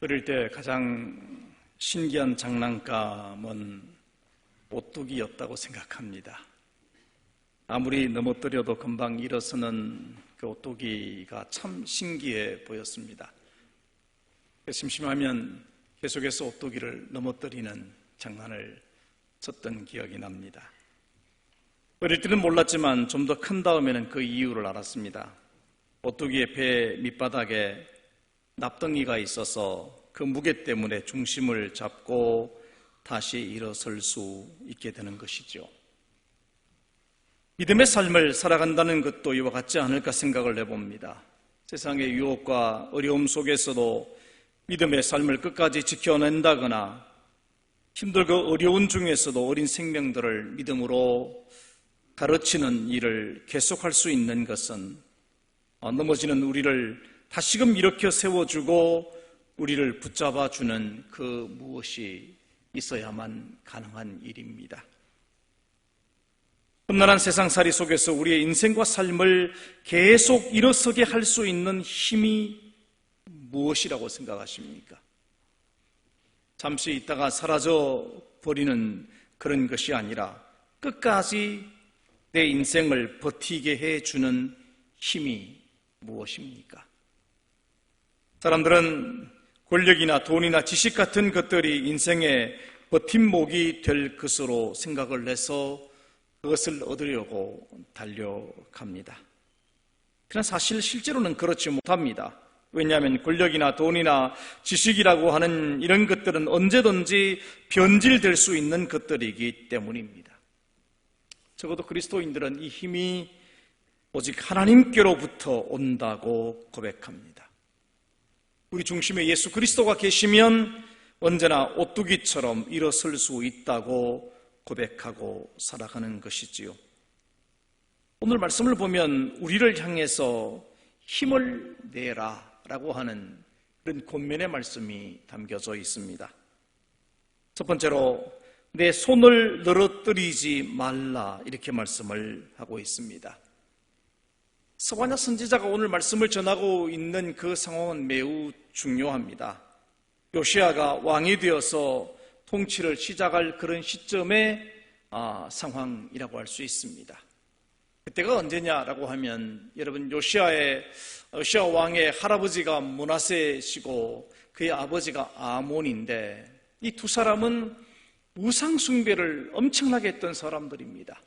어릴 때 가장 신기한 장난감은 오뚜기였다고 생각합니다. 아무리 넘어뜨려도 금방 일어서는 그 오뚜기가 참 신기해 보였습니다. 심심하면 계속해서 오뚜기를 넘어뜨리는 장난을 쳤던 기억이 납니다. 어릴 때는 몰랐지만 좀 더 큰 다음에는 그 이유를 알았습니다. 오뚜기의 배 밑바닥에 납덩이가 있어서 그 무게 때문에 중심을 잡고 다시 일어설 수 있게 되는 것이죠. 믿음의 삶을 살아간다는 것도 이와 같지 않을까 생각을 해봅니다. 세상의 유혹과 어려움 속에서도 믿음의 삶을 끝까지 지켜낸다거나 힘들고 어려운 중에서도 어린 생명들을 믿음으로 가르치는 일을 계속할 수 있는 것은 넘어지는 우리를 다시금 일으켜 세워주고 우리를 붙잡아주는 그 무엇이 있어야만 가능한 일입니다. 험난한 세상살이 속에서 우리의 인생과 삶을 계속 일어서게 할 수 있는 힘이 무엇이라고 생각하십니까? 잠시 있다가 사라져 버리는 그런 것이 아니라 끝까지 내 인생을 버티게 해주는 힘이 무엇입니까? 사람들은 권력이나 돈이나 지식 같은 것들이 인생의 버팀목이 될 것으로 생각을 해서 그것을 얻으려고 달려갑니다. 그러나 사실 실제로는 그렇지 못합니다. 왜냐하면 권력이나 돈이나 지식이라고 하는 이런 것들은 언제든지 변질될 수 있는 것들이기 때문입니다. 적어도 그리스도인들은 이 힘이 오직 하나님께로부터 온다고 고백합니다. 우리 중심에 예수 그리스도가 계시면 언제나 오뚜기처럼 일어설 수 있다고 고백하고 살아가는 것이지요. 오늘 말씀을 보면 우리를 향해서 힘을 내라 라고 하는 그런 권면의 말씀이 담겨져 있습니다. 첫 번째로 내 손을 늘어뜨리지 말라 이렇게 말씀을 하고 있습니다. 스바냐 선지자가 오늘 말씀을 전하고 있는 그 상황은 매우 중요합니다. 요시야가 왕이 되어서 통치를 시작할 그런 시점의 상황이라고 할 수 있습니다. 그때가 언제냐라고 하면 여러분 요시야 왕의 할아버지가 므낫세시고 그의 아버지가 아몬인데 이 두 사람은 우상 숭배를 엄청나게 했던 사람들입니다.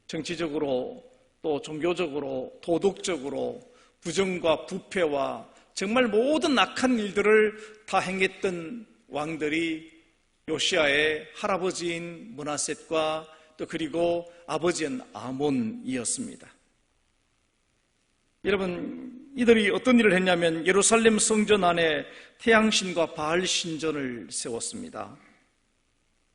정치적으로 또 종교적으로 도덕적으로 부정과 부패와 정말 모든 악한 일들을 다 행했던 왕들이 요시야의 할아버지인 므낫셋과 또 그리고 아버지인 아몬이었습니다. 여러분 이들이 어떤 일을 했냐면 예루살렘 성전 안에 태양신과 바알 신전을 세웠습니다.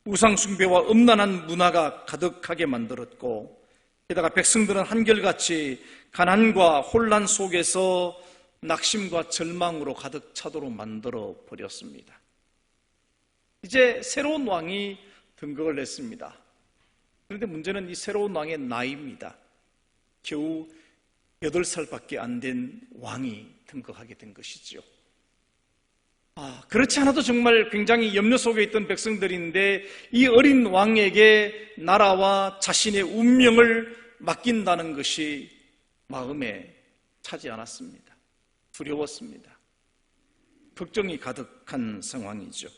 우상 숭배와 음란한 문화가 가득하게 만들었고 게다가 백성들은 한결같이 가난과 혼란 속에서 낙심과 절망으로 가득 차도록 만들어 버렸습니다. 이제 새로운 왕이 등극을 했습니다. 그런데 문제는 이 새로운 왕의 나이입니다. 겨우 8살밖에 안 된 왕이 등극하게 된 것이지요. 그렇지 않아도 정말 굉장히 염려 속에 있던 백성들인데 이 어린 왕에게 나라와 자신의 운명을 맡긴다는 것이 마음에 차지 않았습니다. 두려웠습니다. 걱정이 가득한 상황이죠.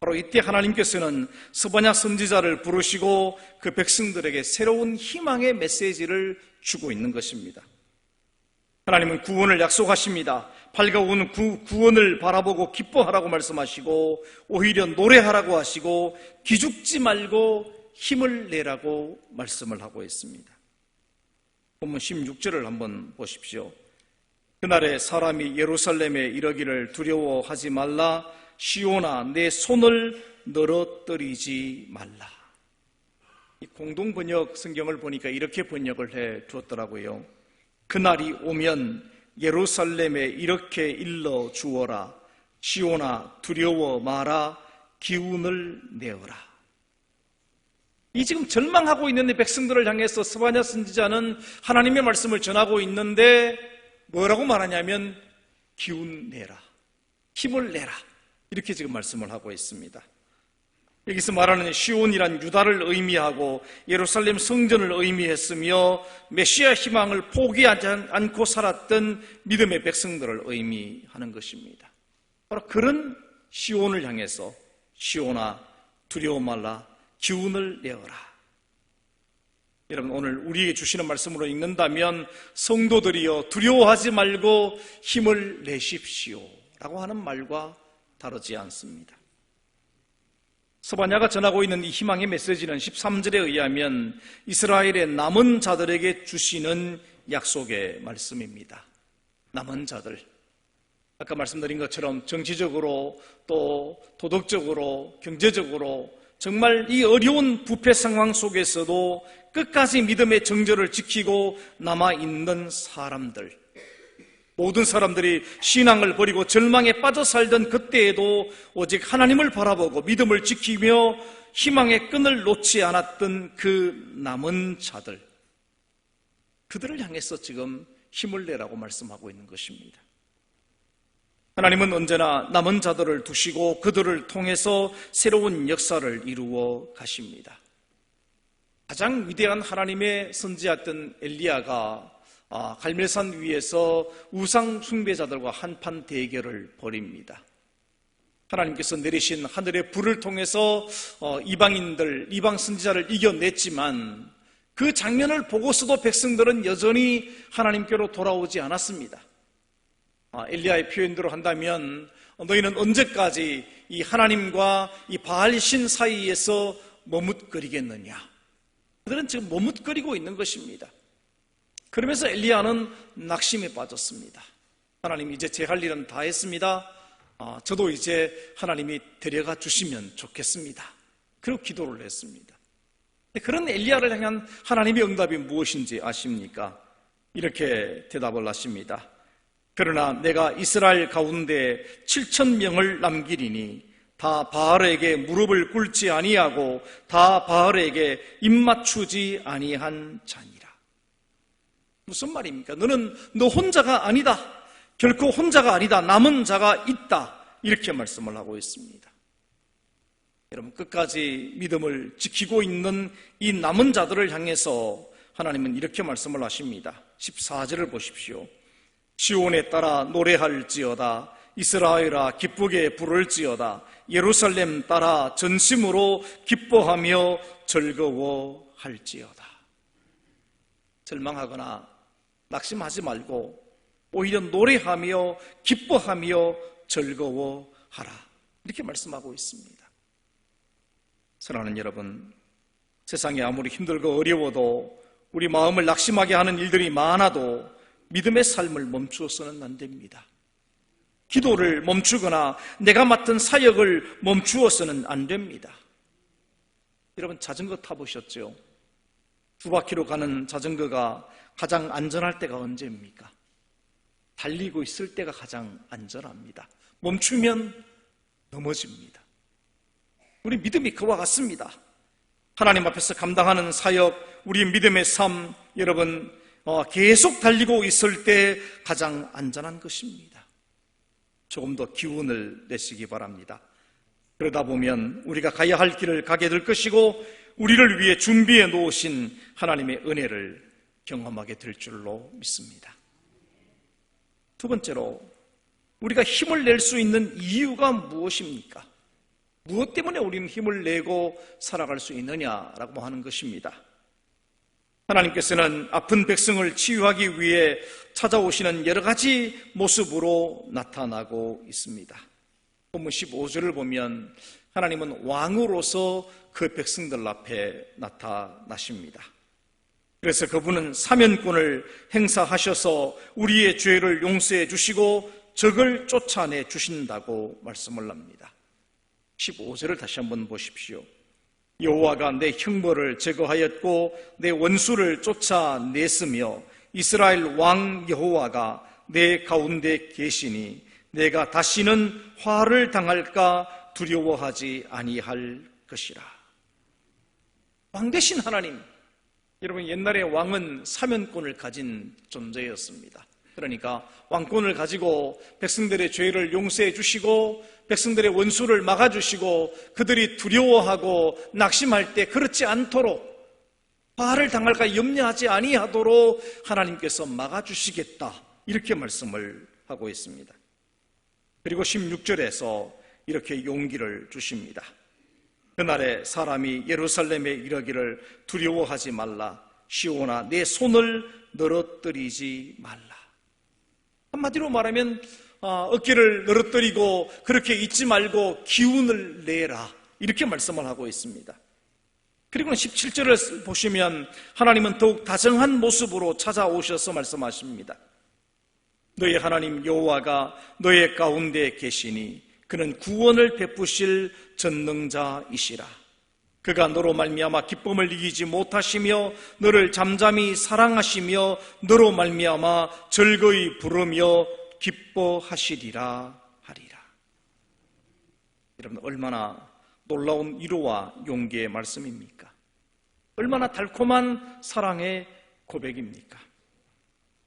바로 이때 하나님께서는 스바냐 선지자를 부르시고 그 백성들에게 새로운 희망의 메시지를 주고 있는 것입니다. 하나님은 구원을 약속하십니다. 밝아오는 구원을 바라보고 기뻐하라고 말씀하시고 오히려 노래하라고 하시고 기죽지 말고 힘을 내라고 말씀을 하고 있습니다. 본문 16절을 한번 보십시오. 그날에 사람이 예루살렘에 이르기를 두려워하지 말라. 시온아 내 손을 늘어뜨리지 말라. 이 공동 번역 성경을 보니까 이렇게 번역을 해 두었더라고요. 그날이 오면 예루살렘에 이렇게 일러 주어라. 시온아 두려워 마라. 기운을 내어라. 이 지금 절망하고 있는 이 백성들을 향해서 스바냐 선지자는 하나님의 말씀을 전하고 있는데 뭐라고 말하냐면 기운 내라. 힘을 내라. 이렇게 지금 말씀을 하고 있습니다. 여기서 말하는 시온이란 유다를 의미하고 예루살렘 성전을 의미했으며 메시아 희망을 포기하지 않고 살았던 믿음의 백성들을 의미하는 것입니다. 바로 그런 시온을 향해서 시온아 두려워 말라 기운을 내어라. 여러분 오늘 우리에게 주시는 말씀으로 읽는다면 성도들이여 두려워하지 말고 힘을 내십시오 라고 하는 말과 다르지 않습니다. 스바냐가 전하고 있는 이 희망의 메시지는 13절에 의하면 이스라엘의 남은 자들에게 주시는 약속의 말씀입니다. 남은 자들, 아까 말씀드린 것처럼 정치적으로 또 도덕적으로 경제적으로 정말 이 어려운 부패 상황 속에서도 끝까지 믿음의 정절을 지키고 남아있는 사람들, 모든 사람들이 신앙을 버리고 절망에 빠져 살던 그때에도 오직 하나님을 바라보고 믿음을 지키며 희망의 끈을 놓지 않았던 그 남은 자들, 그들을 향해서 지금 힘을 내라고 말씀하고 있는 것입니다. 하나님은 언제나 남은 자들을 두시고 그들을 통해서 새로운 역사를 이루어 가십니다. 가장 위대한 하나님의 선지자였던 엘리야가 갈멜산 위에서 우상 숭배자들과 한판 대결을 벌입니다. 하나님께서 내리신 하늘의 불을 통해서 이방 선지자를 이겨냈지만 그 장면을 보고서도 백성들은 여전히 하나님께로 돌아오지 않았습니다. 엘리야의 표현대로 한다면 너희는 언제까지 이 하나님과 이 바알 신 사이에서 머뭇거리겠느냐. 그들은 지금 머뭇거리고 있는 것입니다. 그러면서 엘리야는 낙심에 빠졌습니다. 하나님 이제 제 할 일은 다 했습니다. 저도 이제 하나님이 데려가 주시면 좋겠습니다. 그리고 기도를 했습니다. 그런 엘리야를 향한 하나님의 응답이 무엇인지 아십니까? 이렇게 대답을 하십니다. 그러나 내가 이스라엘 가운데 7,000명을 남기리니 다 바알에게 무릎을 꿇지 아니하고 다 바알에게 입맞추지 아니한 자니라. 무슨 말입니까? 너는 너 혼자가 아니다. 결코 혼자가 아니다. 남은 자가 있다. 이렇게 말씀을 하고 있습니다. 여러분 끝까지 믿음을 지키고 있는 이 남은 자들을 향해서 하나님은 이렇게 말씀을 하십니다. 14절을 보십시오. 시온에 따라 노래할지어다. 이스라엘아 기쁘게 부를지어다. 예루살렘 따라 전심으로 기뻐하며 즐거워할지어다. 절망하거나 낙심하지 말고 오히려 노래하며 기뻐하며 즐거워하라. 이렇게 말씀하고 있습니다. 사랑하는 여러분, 세상이 아무리 힘들고 어려워도 우리 마음을 낙심하게 하는 일들이 많아도 믿음의 삶을 멈추어서는 안 됩니다. 기도를 멈추거나 내가 맡은 사역을 멈추어서는 안 됩니다. 여러분 자전거 타보셨죠? 2바퀴로 가는 자전거가 가장 안전할 때가 언제입니까? 달리고 있을 때가 가장 안전합니다. 멈추면 넘어집니다. 우리 믿음이 그와 같습니다. 하나님 앞에서 감당하는 사역, 우리 믿음의 삶, 여러분 계속 달리고 있을 때 가장 안전한 것입니다. 조금 더 기운을 내시기 바랍니다. 그러다 보면 우리가 가야 할 길을 가게 될 것이고 우리를 위해 준비해 놓으신 하나님의 은혜를 경험하게 될 줄로 믿습니다. 두 번째로 우리가 힘을 낼 수 있는 이유가 무엇입니까? 무엇 때문에 우리는 힘을 내고 살아갈 수 있느냐라고 하는 것입니다. 하나님께서는 아픈 백성을 치유하기 위해 찾아오시는 여러 가지 모습으로 나타나고 있습니다. 본문 15절을 보면 하나님은 왕으로서 그 백성들 앞에 나타나십니다. 그래서 그분은 사면권을 행사하셔서 우리의 죄를 용서해 주시고 적을 쫓아내 주신다고 말씀을 합니다. 15절을 다시 한번 보십시오. 여호와가 내 형벌을 제거하였고 내 원수를 쫓아냈으며 이스라엘 왕 여호와가 내 가운데 계시니 내가 다시는 화를 당할까 두려워하지 아니할 것이라. 왕 대신 하나님, 여러분 옛날에 왕은 사면권을 가진 존재였습니다. 그러니까 왕권을 가지고 백성들의 죄를 용서해 주시고 백성들의 원수를 막아주시고 그들이 두려워하고 낙심할 때 그렇지 않도록 화를 당할까 염려하지 아니하도록 하나님께서 막아주시겠다, 이렇게 말씀을 하고 있습니다. 그리고 16절에서 이렇게 용기를 주십니다. 그날에 사람이 예루살렘에 이르기를 두려워하지 말라. 시온아 내 손을 늘어뜨리지 말라. 한마디로 말하면 어깨를 늘어뜨리고 그렇게 있지 말고 기운을 내라, 이렇게 말씀을 하고 있습니다. 그리고 17절을 보시면 하나님은 더욱 다정한 모습으로 찾아오셔서 말씀하십니다. 너의 하나님 여호와가 너의 가운데 계시니 그는 구원을 베푸실 전능자이시라. 그가 너로 말미암아 기쁨을 이기지 못하시며 너를 잠잠히 사랑하시며 너로 말미암아 즐거이 부르며 기뻐하시리라 하리라. 여러분, 얼마나 놀라운 위로와 용기의 말씀입니까? 얼마나 달콤한 사랑의 고백입니까?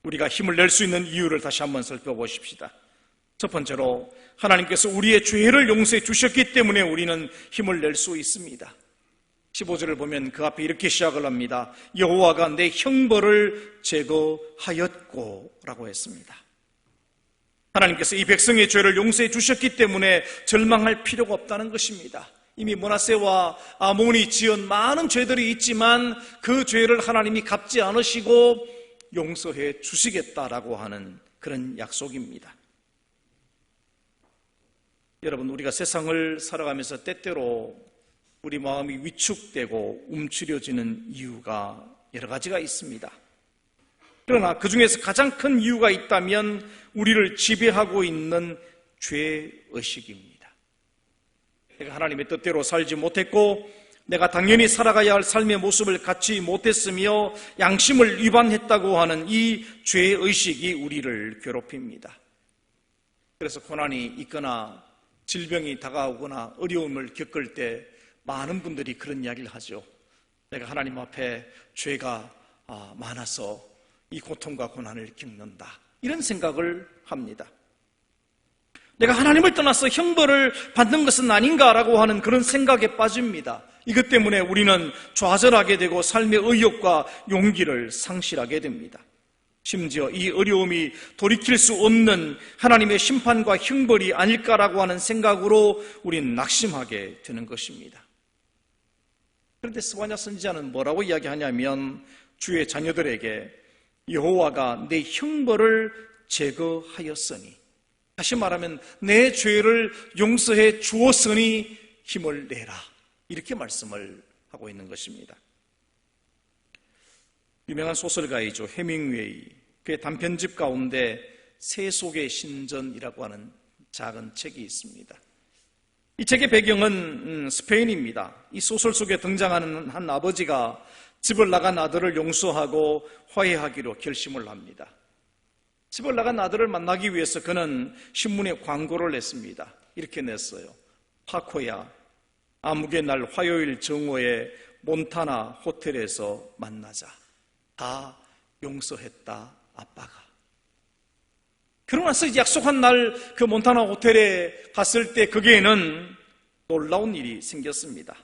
우리가 힘을 낼 수 있는 이유를 다시 한번 살펴보십시다. 첫 번째로 하나님께서 우리의 죄를 용서해 주셨기 때문에 우리는 힘을 낼 수 있습니다. 15절을 보면 그 앞에 이렇게 시작을 합니다. 여호와가 내 형벌을 제거하였고 라고 했습니다. 하나님께서 이 백성의 죄를 용서해 주셨기 때문에 절망할 필요가 없다는 것입니다. 이미 므낫세와 아몬이 지은 많은 죄들이 있지만 그 죄를 하나님이 갚지 않으시고 용서해 주시겠다라고 하는 그런 약속입니다. 여러분, 우리가 세상을 살아가면서 때때로 우리 마음이 위축되고 움츠려지는 이유가 여러 가지가 있습니다. 그러나 그 중에서 가장 큰 이유가 있다면 우리를 지배하고 있는 죄의식입니다. 내가 하나님의 뜻대로 살지 못했고 내가 당연히 살아가야 할 삶의 모습을 갖지 못했으며 양심을 위반했다고 하는 이 죄의식이 우리를 괴롭힙니다. 그래서 고난이 있거나 질병이 다가오거나 어려움을 겪을 때 많은 분들이 그런 이야기를 하죠. 내가 하나님 앞에 죄가 많아서 이 고통과 고난을 겪는다, 이런 생각을 합니다. 내가 하나님을 떠나서 형벌을 받는 것은 아닌가라고 하는 그런 생각에 빠집니다. 이것 때문에 우리는 좌절하게 되고 삶의 의욕과 용기를 상실하게 됩니다. 심지어 이 어려움이 돌이킬 수 없는 하나님의 심판과 형벌이 아닐까라고 하는 생각으로 우리는 낙심하게 되는 것입니다. 그런데 스바냐 선지자는 뭐라고 이야기하냐면 주의 자녀들에게 여호와가 내 형벌을 제거하였으니, 다시 말하면 내 죄를 용서해 주었으니 힘을 내라, 이렇게 말씀을 하고 있는 것입니다. 유명한 소설가이죠. 해밍웨이, 그의 단편집 가운데 새 속의 신전이라고 하는 작은 책이 있습니다. 이 책의 배경은 스페인입니다. 이 소설 속에 등장하는 한 아버지가 집을 나간 아들을 용서하고 화해하기로 결심을 합니다. 집을 나간 아들을 만나기 위해서 그는 신문에 광고를 냈습니다. 이렇게 냈어요. 파코야, 암흑의 날 화요일 정오에 몬타나 호텔에서 만나자. 다 용서했다, 아빠가. 그러고 나서 약속한 날 그 몬타나 호텔에 갔을 때 거기에는 놀라운 일이 생겼습니다.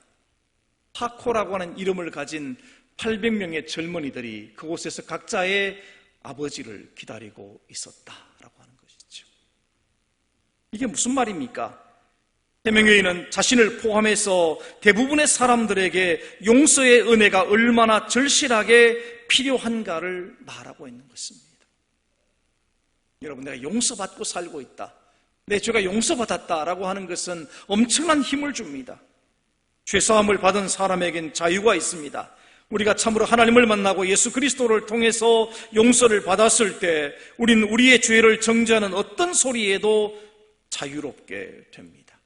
파코라고 하는 이름을 가진 800명의 젊은이들이 그곳에서 각자의 아버지를 기다리고 있었다라고 하는 것이죠. 이게 무슨 말입니까? 해밍웨이는 자신을 포함해서 대부분의 사람들에게 용서의 은혜가 얼마나 절실하게 필요한가를 말하고 있는 것입니다. 여러분, 내가 용서받고 살고 있다, 내 죄가 용서받았다라고 하는 것은 엄청난 힘을 줍니다. 죄사함을 받은 사람에겐 자유가 있습니다. 우리가 참으로 하나님을 만나고 예수 그리스도를 통해서 용서를 받았을 때 우리는 우리의 죄를 정죄하는 어떤 소리에도 자유롭게 됩니다.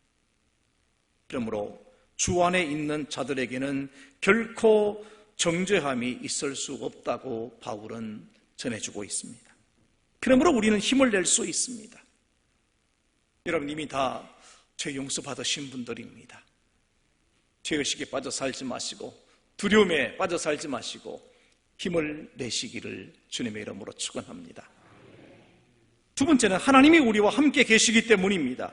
그러므로 주 안에 있는 자들에게는 결코 정죄함이 있을 수 없다고 바울은 전해주고 있습니다. 그러므로 우리는 힘을 낼 수 있습니다. 여러분, 이미 다 죄 용서 받으신 분들입니다. 죄의식에 빠져 살지 마시고 두려움에 빠져 살지 마시고 힘을 내시기를 주님의 이름으로 축원합니다. 두 번째는 하나님이 우리와 함께 계시기 때문입니다.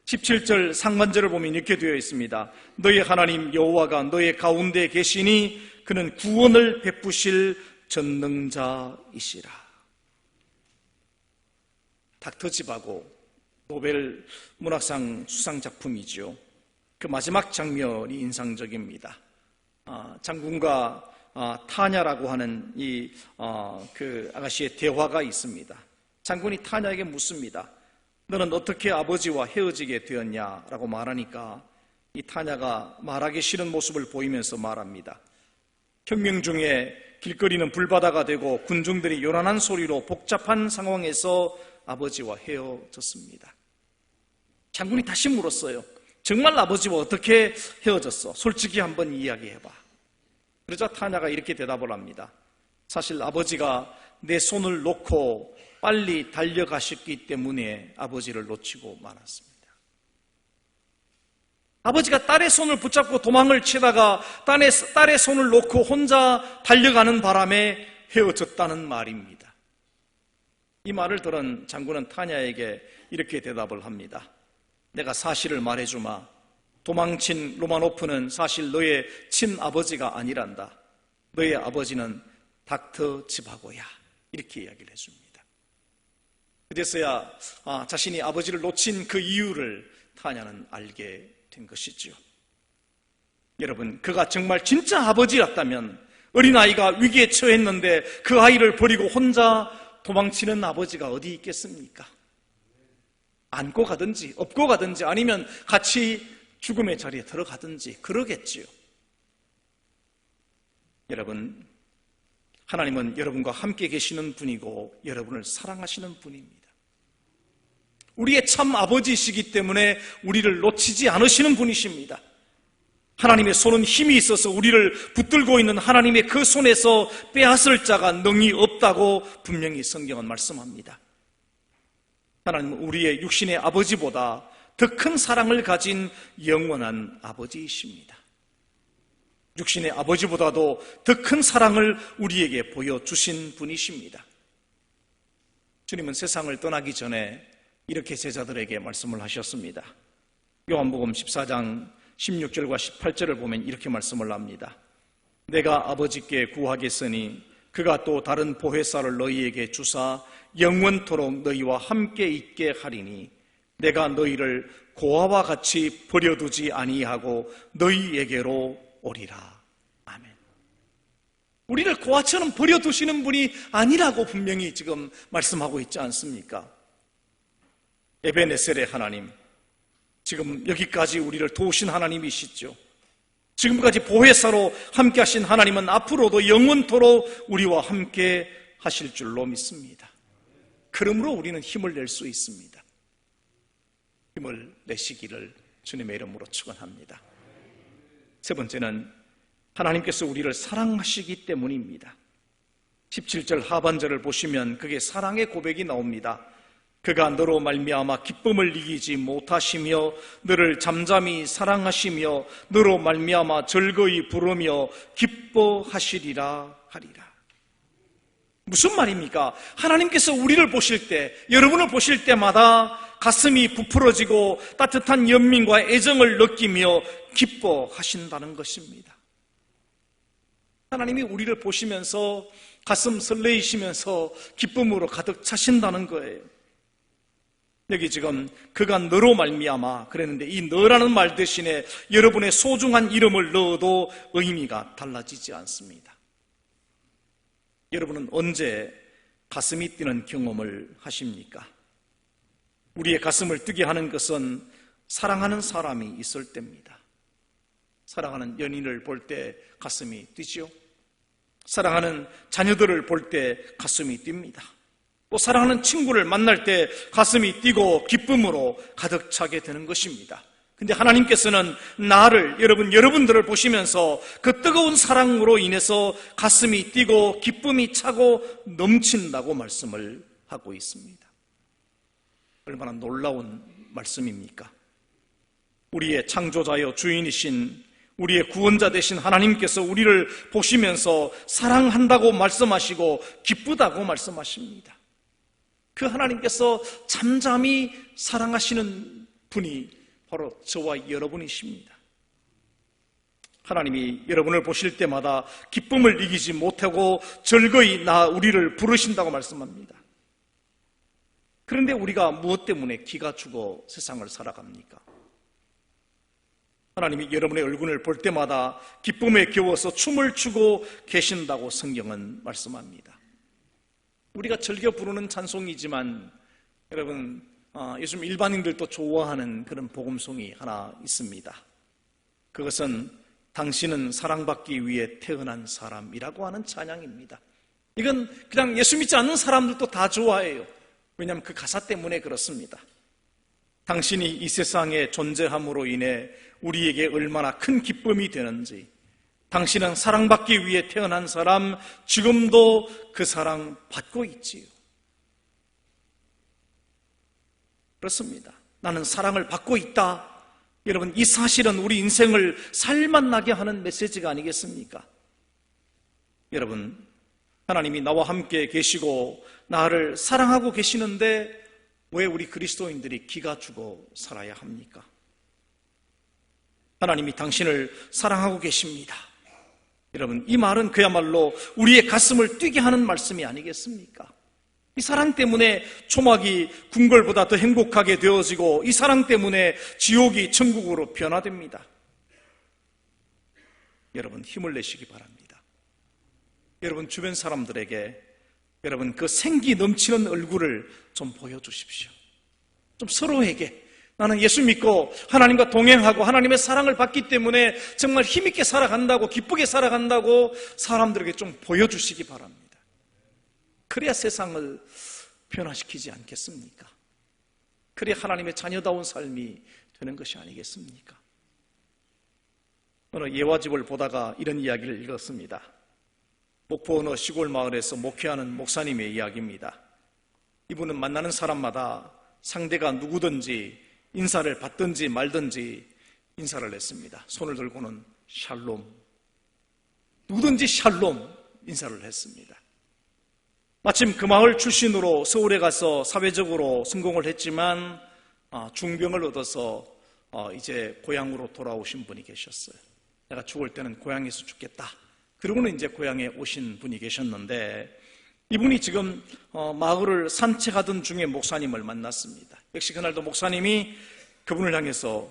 17절 상반절을 보면 이렇게 되어 있습니다. 너희 하나님 여호와가 너희 가운데 계시니 그는 구원을 베푸실 전능자이시라. 닥터집하고 노벨 문학상 수상 작품이죠. 그 마지막 장면이 인상적입니다. 장군과 타냐라고 하는 그 아가씨의 대화가 있습니다. 장군이 타냐에게 묻습니다. 너는 어떻게 아버지와 헤어지게 되었냐라고 말하니까 이 타냐가 말하기 싫은 모습을 보이면서 말합니다. 혁명 중에 길거리는 불바다가 되고 군중들이 요란한 소리로 복잡한 상황에서 아버지와 헤어졌습니다. 장군이 다시 물었어요. 정말 아버지와 어떻게 헤어졌어? 솔직히 한번 이야기해봐. 그러자 타냐가 이렇게 대답을 합니다. 사실 아버지가 내 손을 놓고 빨리 달려가셨기 때문에 아버지를 놓치고 말았습니다. 아버지가 딸의 손을 붙잡고 도망을 치다가 딸의 손을 놓고 혼자 달려가는 바람에 헤어졌다는 말입니다. 이 말을 들은 장군은 타냐에게 이렇게 대답을 합니다. 내가 사실을 말해주마. 도망친 로마노프는 사실 너의 친아버지가 아니란다. 너의 아버지는 닥터 지바고야. 이렇게 이야기를 해줍니다. 그제서야 자신이 아버지를 놓친 그 이유를 타냐는 알게 된 것이죠. 여러분, 그가 정말 진짜 아버지였다면 어린아이가 위기에 처했는데 그 아이를 버리고 혼자 도망치는 아버지가 어디 있겠습니까? 안고 가든지 업고 가든지 아니면 같이 죽음의 자리에 들어가든지 그러겠지요. 여러분, 하나님은 여러분과 함께 계시는 분이고 여러분을 사랑하시는 분입니다. 우리의 참 아버지이시기 때문에 우리를 놓치지 않으시는 분이십니다. 하나님의 손은 힘이 있어서 우리를 붙들고 있는 하나님의 그 손에서 빼앗을 자가 능히 없다고 분명히 성경은 말씀합니다. 하나님은 우리의 육신의 아버지보다 더 큰 사랑을 가진 영원한 아버지이십니다. 육신의 아버지보다도 더 큰 사랑을 우리에게 보여주신 분이십니다. 주님은 세상을 떠나기 전에 이렇게 제자들에게 말씀을 하셨습니다. 요한복음 14장 16절과 18절을 보면 이렇게 말씀을 합니다. 내가 아버지께 구하겠으니 그가 또 다른 보혜사를 너희에게 주사 영원토록 너희와 함께 있게 하리니 내가 너희를 고아와 같이 버려두지 아니하고 너희에게로 오리라. 아멘. 우리를 고아처럼 버려두시는 분이 아니라고 분명히 지금 말씀하고 있지 않습니까? 에베네셀의 하나님, 지금 여기까지 우리를 도우신 하나님이시죠. 지금까지 보혜사로 함께 하신 하나님은 앞으로도 영원토록 우리와 함께 하실 줄로 믿습니다. 그러므로 우리는 힘을 낼 수 있습니다. 힘을 내시기를 주님의 이름으로 축원합니다. 세 번째는 하나님께서 우리를 사랑하시기 때문입니다. 17절 하반절을 보시면 그게 사랑의 고백이 나옵니다. 그가 너로 말미암아 기쁨을 이기지 못하시며 너를 잠잠히 사랑하시며 너로 말미암아 즐거이 부르며 기뻐하시리라 하리라. 무슨 말입니까? 하나님께서 우리를 보실 때, 여러분을 보실 때마다 가슴이 부풀어지고 따뜻한 연민과 애정을 느끼며 기뻐하신다는 것입니다. 하나님이 우리를 보시면서 가슴 설레이시면서 기쁨으로 가득 차신다는 거예요. 여기 지금 그가 너로 말미암아 그랬는데 이 너라는 말 대신에 여러분의 소중한 이름을 넣어도 의미가 달라지지 않습니다. 여러분은 언제 가슴이 뛰는 경험을 하십니까? 우리의 가슴을 뛰게 하는 것은 사랑하는 사람이 있을 때입니다. 사랑하는 연인을 볼 때 가슴이 뛰죠. 사랑하는 자녀들을 볼 때 가슴이 뜁니다. 또 사랑하는 친구를 만날 때 가슴이 뛰고 기쁨으로 가득 차게 되는 것입니다. 근데 하나님께서는 여러분들을 보시면서 그 뜨거운 사랑으로 인해서 가슴이 뛰고 기쁨이 차고 넘친다고 말씀을 하고 있습니다. 얼마나 놀라운 말씀입니까? 우리의 창조자여 주인이신 우리의 구원자 되신 하나님께서 우리를 보시면서 사랑한다고 말씀하시고 기쁘다고 말씀하십니다. 그 하나님께서 잠잠히 사랑하시는 분이 바로 저와 여러분이십니다. 하나님이 여러분을 보실 때마다 기쁨을 이기지 못하고 절거히 우리를 부르신다고 말씀합니다. 그런데 우리가 무엇 때문에 기가 죽어 세상을 살아갑니까? 하나님이 여러분의 얼굴을 볼 때마다 기쁨에 겨워서 춤을 추고 계신다고 성경은 말씀합니다. 우리가 즐겨 부르는 찬송이지만 여러분, 요즘 일반인들도 좋아하는 그런 복음송이 하나 있습니다. 그것은 당신은 사랑받기 위해 태어난 사람이라고 하는 찬양입니다. 이건 그냥 예수 믿지 않는 사람들도 다 좋아해요. 왜냐하면 그 가사 때문에 그렇습니다. 당신이 이 세상에 존재함으로 인해 우리에게 얼마나 큰 기쁨이 되는지, 당신은 사랑받기 위해 태어난 사람, 지금도 그 사랑 받고 있지요. 그렇습니다. 나는 사랑을 받고 있다. 여러분, 이 사실은 우리 인생을 살맛나게 하는 메시지가 아니겠습니까? 여러분, 하나님이 나와 함께 계시고 나를 사랑하고 계시는데 왜 우리 그리스도인들이 기가 죽어 살아야 합니까? 하나님이 당신을 사랑하고 계십니다. 여러분, 이 말은 그야말로 우리의 가슴을 뛰게 하는 말씀이 아니겠습니까? 이 사랑 때문에 초막이 궁궐보다 더 행복하게 되어지고, 이 사랑 때문에 지옥이 천국으로 변화됩니다. 여러분, 힘을 내시기 바랍니다. 여러분, 주변 사람들에게 여러분 그 생기 넘치는 얼굴을 좀 보여주십시오. 좀 서로에게 나는 예수 믿고 하나님과 동행하고 하나님의 사랑을 받기 때문에 정말 힘있게 살아간다고, 기쁘게 살아간다고 사람들에게 좀 보여주시기 바랍니다. 그래야 세상을 변화시키지 않겠습니까? 그래야 하나님의 자녀다운 삶이 되는 것이 아니겠습니까? 어느 예화집을 보다가 이런 이야기를 읽었습니다. 목포 어느 시골 마을에서 목회하는 목사님의 이야기입니다. 이분은 만나는 사람마다 상대가 누구든지 인사를 받든지 말든지 인사를 했습니다. 손을 들고는 샬롬, 누구든지 샬롬 인사를 했습니다. 마침 그 마을 출신으로 서울에 가서 사회적으로 성공을 했지만 중병을 얻어서 이제 고향으로 돌아오신 분이 계셨어요. 내가 죽을 때는 고향에서 죽겠다. 그러고는 이제 고향에 오신 분이 계셨는데, 이분이 지금 마을을 산책하던 중에 목사님을 만났습니다. 역시 그날도 목사님이 그분을 향해서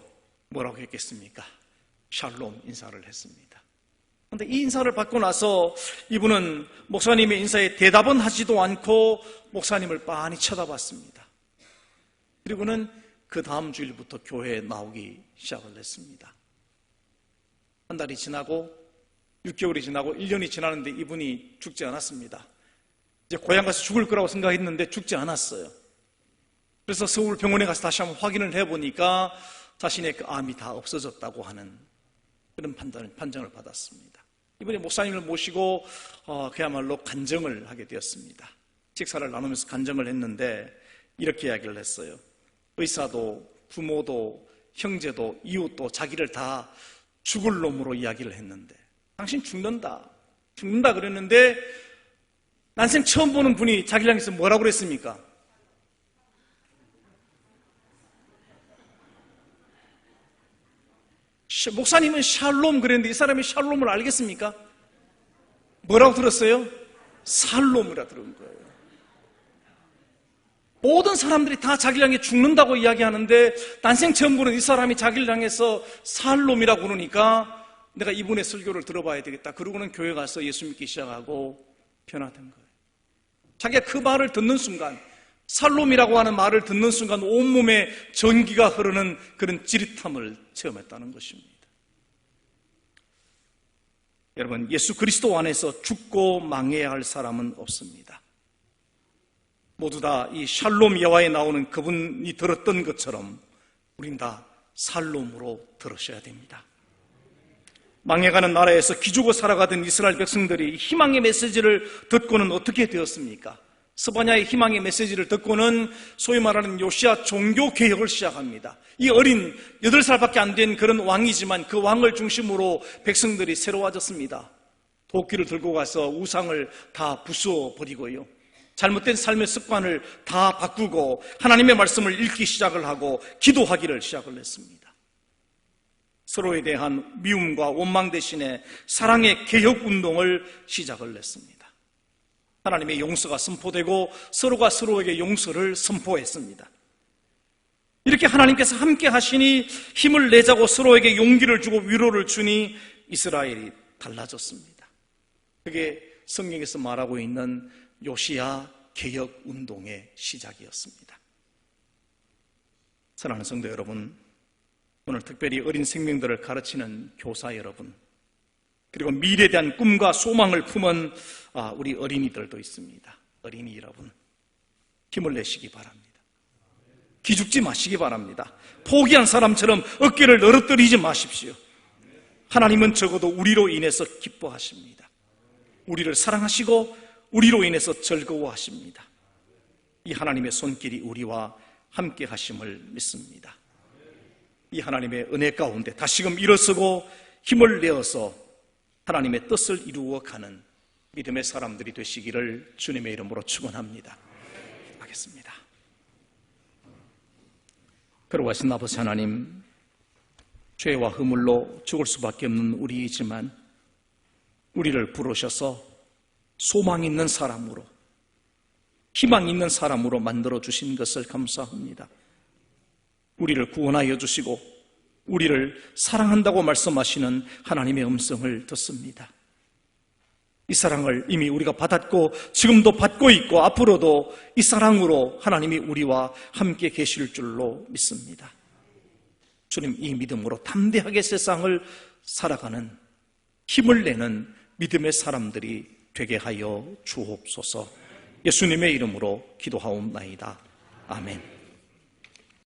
뭐라고 했겠습니까? 샬롬 인사를 했습니다. 그런데 이 인사를 받고 나서 이분은 목사님의 인사에 대답은 하지도 않고 목사님을 빤히 쳐다봤습니다. 그리고는 그 다음 주일부터 교회에 나오기 시작을 했습니다. 한 달이 지나고 6개월이 지나고 1년이 지나는데 이분이 죽지 않았습니다. 이제 고향 가서 죽을 거라고 생각했는데 죽지 않았어요. 그래서 서울 병원에 가서 다시 한번 확인을 해보니까 자신의 그 암이 다 없어졌다고 하는 그런 판정을 받았습니다. 이번에 목사님을 모시고 그야말로 간증을 하게 되었습니다. 식사를 나누면서 간증을 했는데 이렇게 이야기를 했어요. 의사도 부모도 형제도 이웃도 자기를 다 죽을 놈으로 이야기를 했는데, 당신 죽는다 그랬는데 난생 처음 보는 분이 자기를 향해서 뭐라고 그랬습니까? 목사님은 샬롬 그랬는데 이 사람이 샬롬을 알겠습니까? 뭐라고 들었어요? 살롬이라 들은 거예요. 모든 사람들이 다 자기를 향해 죽는다고 이야기하는데 난생 처음 보는 이 사람이 자기를 향해서 살롬이라고 그러니까 내가 이분의 설교를 들어봐야 되겠다. 그러고는 교회 가서 예수 믿기 시작하고 변화된 거예요. 자기가 그 말을 듣는 순간, 살롬이라고 하는 말을 듣는 순간 온몸에 전기가 흐르는 그런 찌릿함을 체험했다는 것입니다. 여러분, 예수 그리스도 안에서 죽고 망해야 할 사람은 없습니다. 모두 다 이 샬롬 예화에 나오는 그분이 들었던 것처럼 우린 다 살롬으로 들으셔야 됩니다. 망해가는 나라에서 기죽어 살아가던 이스라엘 백성들이 희망의 메시지를 듣고는 어떻게 되었습니까? 스바냐의 희망의 메시지를 듣고는 소위 말하는 요시야 종교개혁을 시작합니다. 이 어린 8살밖에 안 된 그런 왕이지만 그 왕을 중심으로 백성들이 새로워졌습니다. 도끼를 들고 가서 우상을 다 부수어 버리고요. 잘못된 삶의 습관을 다 바꾸고 하나님의 말씀을 읽기 시작을 하고 기도하기를 시작을 했습니다. 서로에 대한 미움과 원망 대신에 사랑의 개혁 운동을 시작을 했습니다. 하나님의 용서가 선포되고 서로가 서로에게 용서를 선포했습니다. 이렇게 하나님께서 함께 하시니 힘을 내자고 서로에게 용기를 주고 위로를 주니 이스라엘이 달라졌습니다. 그게 성경에서 말하고 있는 요시야 개혁 운동의 시작이었습니다. 사랑하는 성도 여러분, 오늘 특별히 어린 생명들을 가르치는 교사 여러분, 그리고 미래에 대한 꿈과 소망을 품은 우리 어린이들도 있습니다. 어린이 여러분, 힘을 내시기 바랍니다. 기죽지 마시기 바랍니다. 포기한 사람처럼 어깨를 늘어뜨리지 마십시오. 하나님은 적어도 우리로 인해서 기뻐하십니다. 우리를 사랑하시고 우리로 인해서 즐거워하십니다. 이 하나님의 손길이 우리와 함께 하심을 믿습니다. 이 하나님의 은혜 가운데 다시금 일어서고 힘을 내어서 하나님의 뜻을 이루어가는 믿음의 사람들이 되시기를 주님의 이름으로 축원합니다. 하겠습니다. 거룩하신 아버지 하나님, 죄와 허물로 죽을 수밖에 없는 우리이지만 우리를 부르셔서 소망 있는 사람으로, 희망 있는 사람으로 만들어주신 것을 감사합니다. 우리를 구원하여 주시고 우리를 사랑한다고 말씀하시는 하나님의 음성을 듣습니다. 이 사랑을 이미 우리가 받았고 지금도 받고 있고 앞으로도 이 사랑으로 하나님이 우리와 함께 계실 줄로 믿습니다. 주님, 이 믿음으로 담대하게 세상을 살아가는 힘을 내는 믿음의 사람들이 되게 하여 주옵소서. 예수님의 이름으로 기도하옵나이다. 아멘.